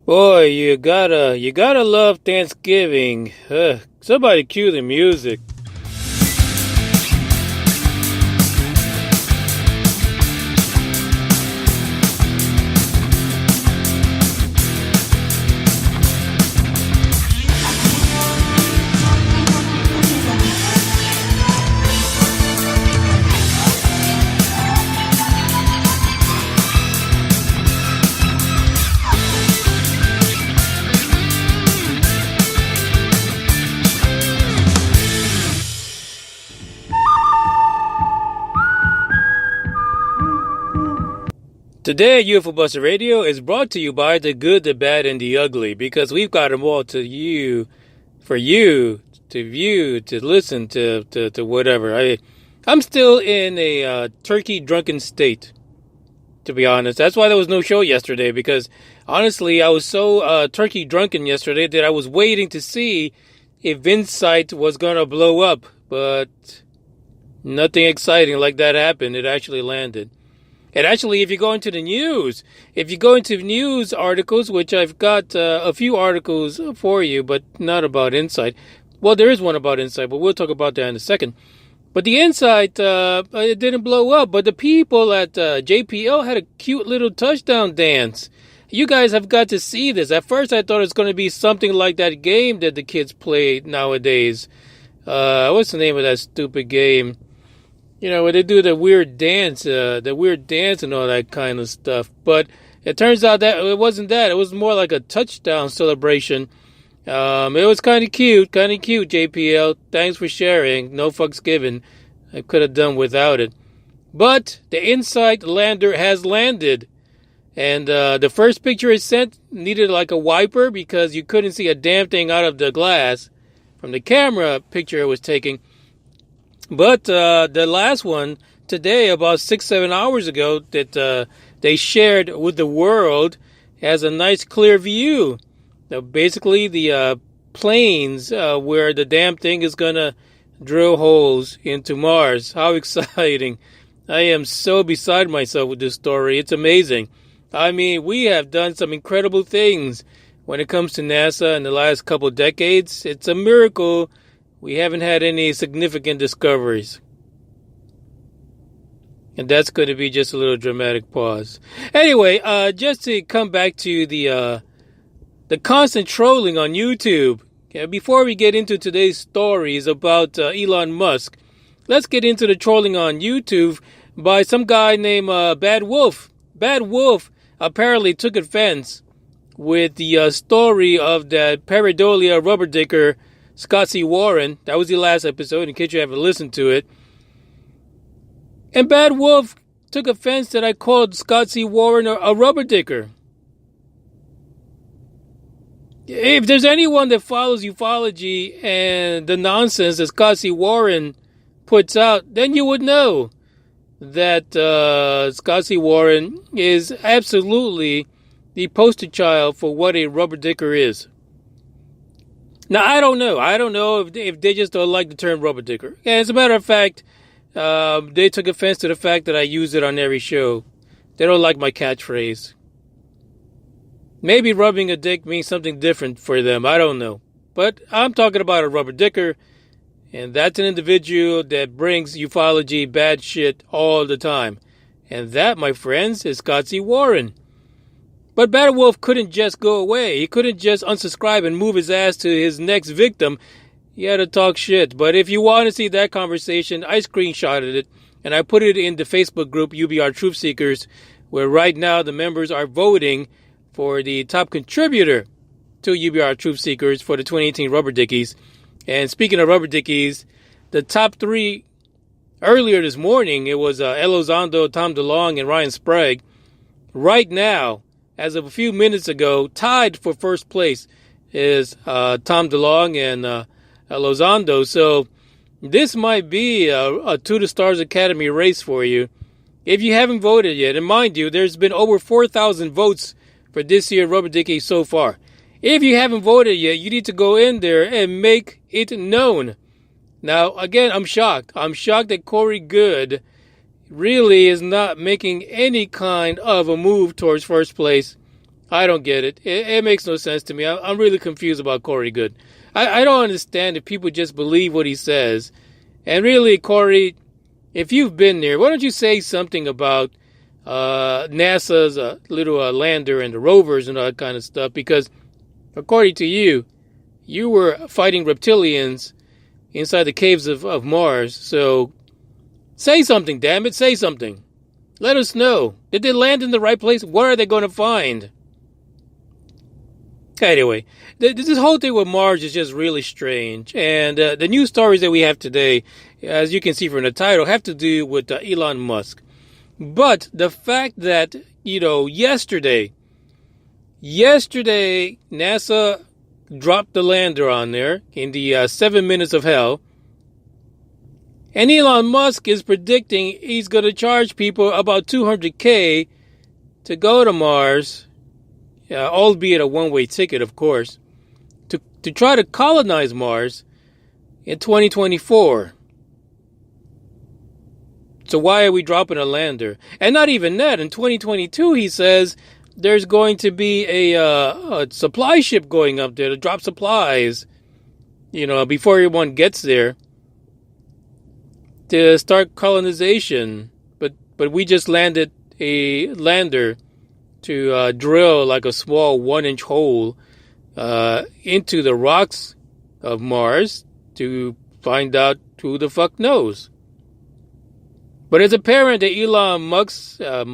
Boy, you gotta love Thanksgiving. Somebody cue the music. Today, UFO Buster Radio is brought to you by the good, the bad, and the ugly, because we've got them all to you, for you to view, to listen to whatever. I'm still in a turkey drunken state, to be honest. That's why there was no show yesterday, because honestly, I was so turkey drunken yesterday that I was waiting to see if InSight was going to blow up, but nothing exciting like that happened. It actually landed. And actually, if you go into the news, if you go into news articles, which I've got a few articles for you, but not about InSight. Well, there is one about InSight, but we'll talk about that in a second. But the InSight, it didn't blow up, but the people at JPL had a cute little touchdown dance. You guys have got to see this. At first, I thought it was going to be something like that game that the kids play nowadays. What's the name of that stupid game? You know, where they do the weird dance and all that kind of stuff. But it turns out that it wasn't that. It was more like a touchdown celebration. It was kind of cute, JPL. Thanks for sharing. No fucks given. I could have done without it. But the InSight lander has landed. And the first picture it sent needed like a wiper because you couldn't see a damn thing out of the glass from the camera picture it was taking. But the last one today, about 6-7 hours ago, that they shared with the world, has a nice clear view. Now, basically, the planes where the damn thing is gonna drill holes into Mars. How exciting! I am so beside myself with this story. It's amazing. I mean, we have done some incredible things when it comes to NASA in the last couple of decades. It's a miracle we haven't had any significant discoveries. And that's going to be just a little dramatic pause. Anyway, just to come back to the constant trolling on YouTube. Before we get into today's stories about Elon Musk, let's get into the trolling on YouTube by some guy named Bad Wolf. Bad Wolf apparently took offense with the story of that pareidolia rubber dicker Scott C. Warren. That was the last episode, in case you haven't listened to it. And Bad Wolf took offense that I called Scott C. Warren a rubber dicker. If there's anyone that follows ufology and the nonsense that Scott C. Warren puts out, then you would know that Scott C. Warren is absolutely the poster child for what a rubber dicker is. Now, I don't know if they just don't like the term rubber dicker. And as a matter of fact, they took offense to the fact that I use it on every show. They don't like my catchphrase. Maybe rubbing a dick means something different for them. I don't know. But I'm talking about a rubber dicker. And that's an individual that brings ufology bad shit all the time. And that, my friends, is Scott C. Warren. But Bad Wolf couldn't just go away. He couldn't just unsubscribe and move his ass to his next victim. He had to talk shit. But if you want to see that conversation, I screenshotted it. And I put it in the Facebook group UBR Truth Seekers, where right now the members are voting for the top contributor to UBR Truth Seekers for the 2018 Rubber Dickies. And speaking of Rubber Dickies, the top three earlier this morning, it was Elizondo, Tom DeLonge, and Ryan Sprague. Right now, as of a few minutes ago, tied for first place is Tom DeLonge and Elizondo. So this might be a To the Stars Academy race for you. If you haven't voted yet, and mind you, there's been over 4,000 votes for this year Rubber Dickie so far. If you haven't voted yet, you need to go in there and make it known. Now, again, I'm shocked. I'm shocked that Corey Good really is not making any kind of a move towards first place. I don't get it. It makes no sense to me. I'm really confused about Corey Good. I don't understand if people just believe what he says. And really, Corey, if you've been there, why don't you say something about NASA's little lander and the rovers and all that kind of stuff? Because according to you, you were fighting reptilians inside the caves of Mars. So say something, damn it. Say something. Let us know. Did they land in the right place? What are they going to find? Anyway, this whole thing with Mars is just really strange. And the news stories that we have today, as you can see from the title, have to do with Elon Musk. But the fact that, yesterday, NASA dropped the lander on there in the 7 minutes of hell. And Elon Musk is predicting he's going to charge people about $200K to go to Mars, albeit a one-way ticket, of course, to try to colonize Mars in 2024. So why are we dropping a lander? And not even that. In 2022, he says there's going to be a supply ship going up there to drop supplies, before everyone gets there, to start colonization. But we just landed a lander to drill like a small 1-inch hole into the rocks of Mars to find out who the fuck knows. But it's apparent that Elon Musk does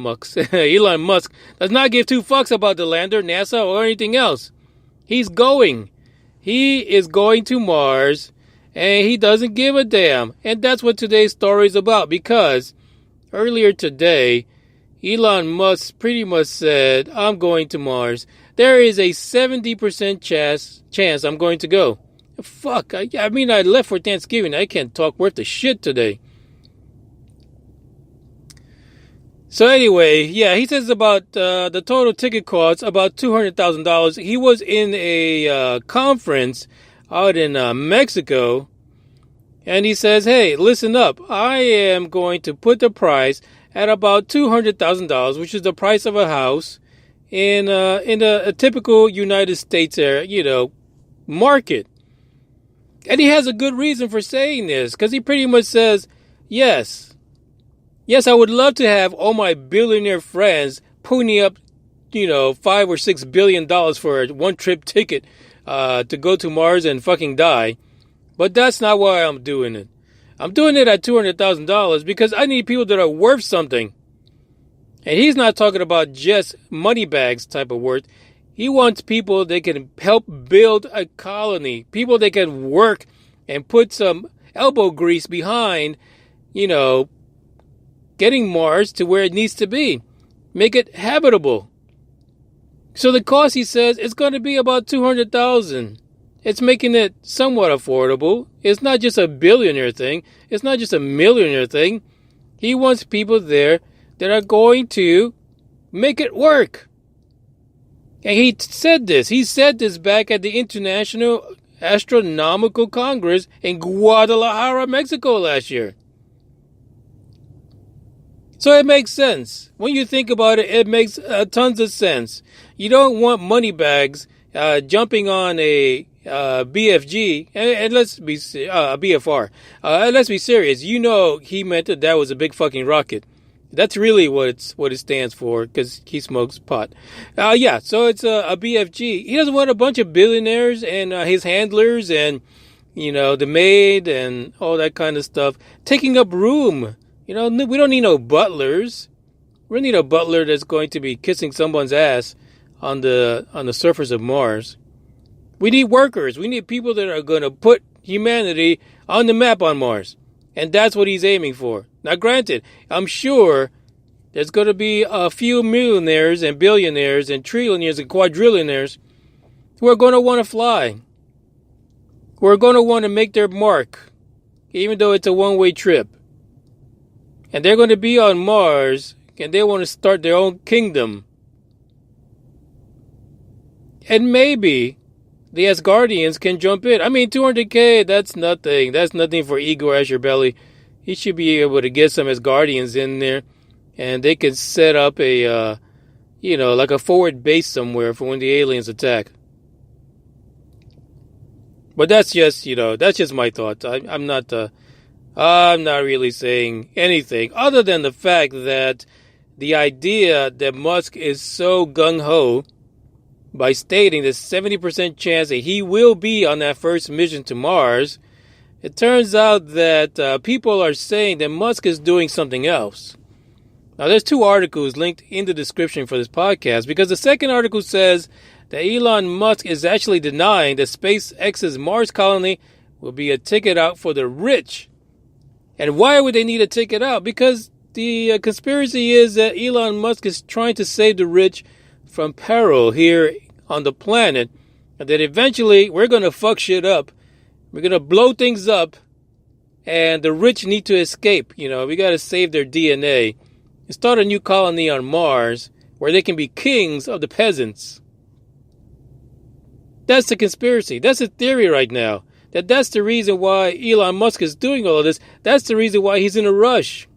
not give two fucks about the lander, NASA, or anything else. He's going. He is going to Mars, and he doesn't give a damn. And that's what today's story is about, because earlier today, Elon Musk pretty much said, I'm going to Mars. There is a 70% chance I'm going to go. Fuck, I left for Thanksgiving. I can't talk worth a shit today. So anyway, yeah, he says about the total ticket cost, about $200,000. He was in a conference out in Mexico, and he says, hey, listen up. I am going to put the price at about $200,000, which is the price of a house in a typical United States market. And he has a good reason for saying this, because he pretty much says, yes, I would love to have all my billionaire friends pony up, $5 or $6 billion for a one-trip ticket to go to Mars and fucking die. But that's not why I'm doing it. I'm doing it at $200,000 because I need people that are worth something. And he's not talking about just money bags type of worth. He wants people that can help build a colony. People that can work and put some elbow grease behind, getting Mars to where it needs to be. Make it habitable. So the cost, he says, is going to be about $200,000. It's making it somewhat affordable. It's not just a billionaire thing. It's not just a millionaire thing. He wants people there that are going to make it work. And he said this. He said this back at the International Astronomical Congress in Guadalajara, Mexico last year. So it makes sense. When you think about it, it makes tons of sense. You don't want money bags jumping on a BFG, and let's be BFR. Let's be serious. He meant that was a big fucking rocket. That's really what it stands for, because he smokes pot. So it's a BFG. He doesn't want a bunch of billionaires and his handlers and the maid and all that kind of stuff taking up room. We don't need no butlers. We don't need a butler that's going to be kissing someone's ass on the surface of Mars. We need workers. We need people that are going to put humanity on the map on Mars. And that's what he's aiming for. Now, granted, I'm sure there's going to be a few millionaires and billionaires and trillionaires and quadrillionaires who are going to want to fly. Who are going to want to make their mark, even though it's a one-way trip. And they're going to be on Mars, and they want to start their own kingdom. And maybe the Asgardians can jump in. $200K, that's nothing. That's nothing for Igor Asherbelly. He should be able to get some Asgardians in there, and they could set up a like a forward base somewhere for when the aliens attack. But that's just my thoughts. I'm not really saying anything other than the fact that the idea that Musk is so gung-ho by stating the 70% chance that he will be on that first mission to Mars, it turns out that people are saying that Musk is doing something else. Now, there's 2 articles linked in the description for this podcast, because the second article says that Elon Musk is actually denying that SpaceX's Mars colony will be a ticket out for the rich. And why would they need a ticket out? Because the conspiracy is that Elon Musk is trying to save the rich from peril here on the planet, and that eventually we're going to fuck shit up. We're going to blow things up, and the rich need to escape. We got to save their DNA and start a new colony on Mars where they can be kings of the peasants. That's the conspiracy. That's the theory right now. That's the reason why Elon Musk is doing all of this. That's the reason why he's in a rush.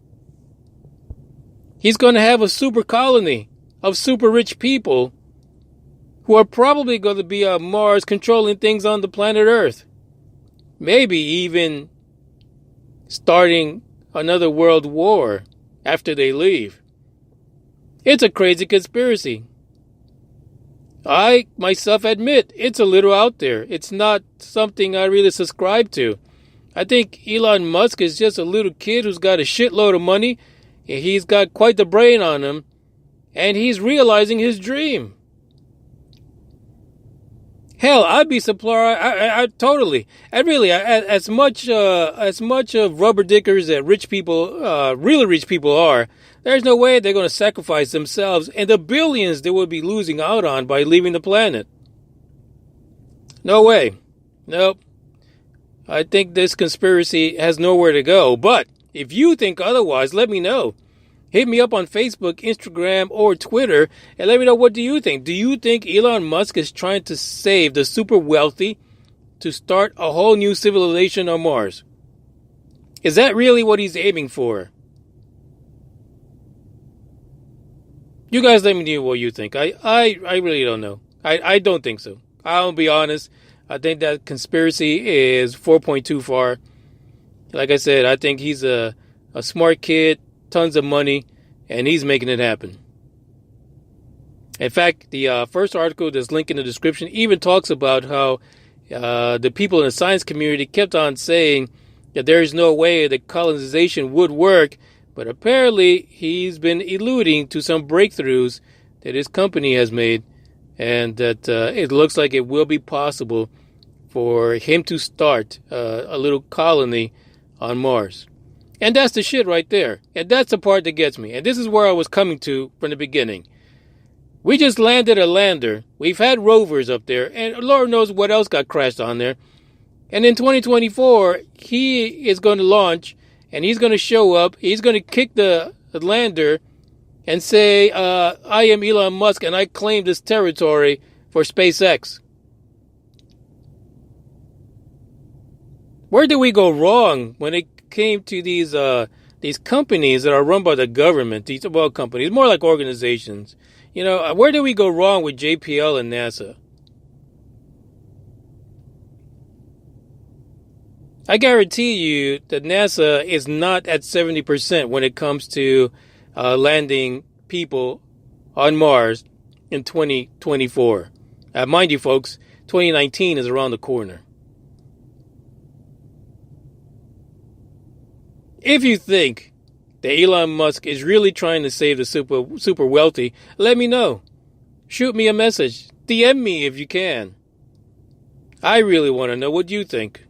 He's going to have a super colony of super rich people who are probably going to be on Mars controlling things on the planet Earth. Maybe even starting another world war after they leave. It's a crazy conspiracy. I myself admit it's a little out there. It's not something I really subscribe to. I think Elon Musk is just a little kid who's got a shitload of money. He's got quite the brain on him. And he's realizing his dream. Hell, I'd be surprised. I totally. And really, as much of rubber dickers that rich people, really rich people are, there's no way they're going to sacrifice themselves and the billions they would be losing out on by leaving the planet. No way. Nope. I think this conspiracy has nowhere to go. But if you think otherwise, let me know. Hit me up on Facebook, Instagram, or Twitter, and let me know, what do you think? Do you think Elon Musk is trying to save the super wealthy to start a whole new civilization on Mars? Is that really what he's aiming for? You guys let me know what you think. I really don't know. I don't think so. I'll be honest. I think that conspiracy is 4.2 far. Like I said, I think he's a smart kid, tons of money, and he's making it happen. In fact, the first article that's linked in the description even talks about how the people in the science community kept on saying that there is no way that colonization would work, but apparently he's been alluding to some breakthroughs that his company has made, and that it looks like it will be possible for him to start a little colony on Mars. And that's the shit right there. And that's the part that gets me. And this is where I was coming to from the beginning. We just landed a lander. We've had rovers up there, and Lord knows what else got crashed on there. And in 2024, he is going to launch, and he's going to show up. He's going to kick the lander and say, I am Elon Musk, and I claim this territory for SpaceX. Where did we go wrong when it came to these companies that are run by the government? These, well, companies, more like organizations. Where did we go wrong with JPL and NASA? I guarantee you that NASA is not at 70% when it comes to landing people on Mars in 2024. Mind you, folks, 2019 is around the corner. If you think that Elon Musk is really trying to save the super wealthy, let me know. Shoot me a message. DM me if you can. I really want to know what you think.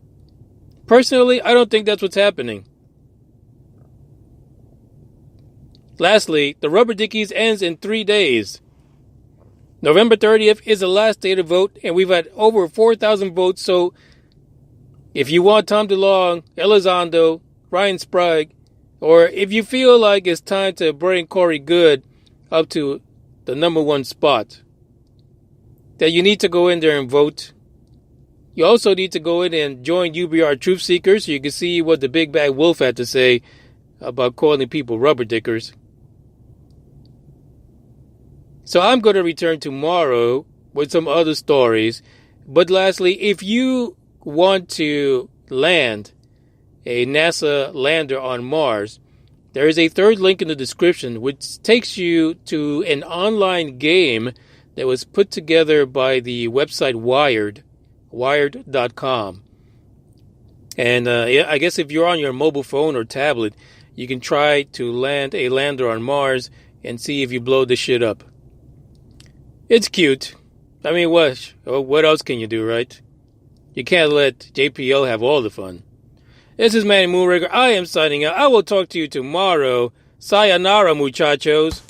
Personally, I don't think that's what's happening. Lastly, the Rubber Dickies ends in 3 days. November 30th is the last day to vote, and we've had over 4,000 votes, so if you want Tom DeLonge, Elizondo, Ryan Sprague, or if you feel like it's time to bring Corey Good up to the #1 spot, that you need to go in there and vote. You also need to go in and join UBR Truth Seekers so you can see what the big bad wolf had to say about calling people rubber dickers. So I'm going to return tomorrow with some other stories. But lastly, if you want to land a NASA lander on Mars, there is a third link in the description which takes you to an online game that was put together by the website Wired.com. And I guess if you're on your mobile phone or tablet, you can try to land a lander on Mars and see if you blow the shit up. It's cute. I mean, what else can you do, right? You can't let JPL have all the fun. This is Manny Moonraker. I am signing out. I will talk to you tomorrow. Sayonara, muchachos.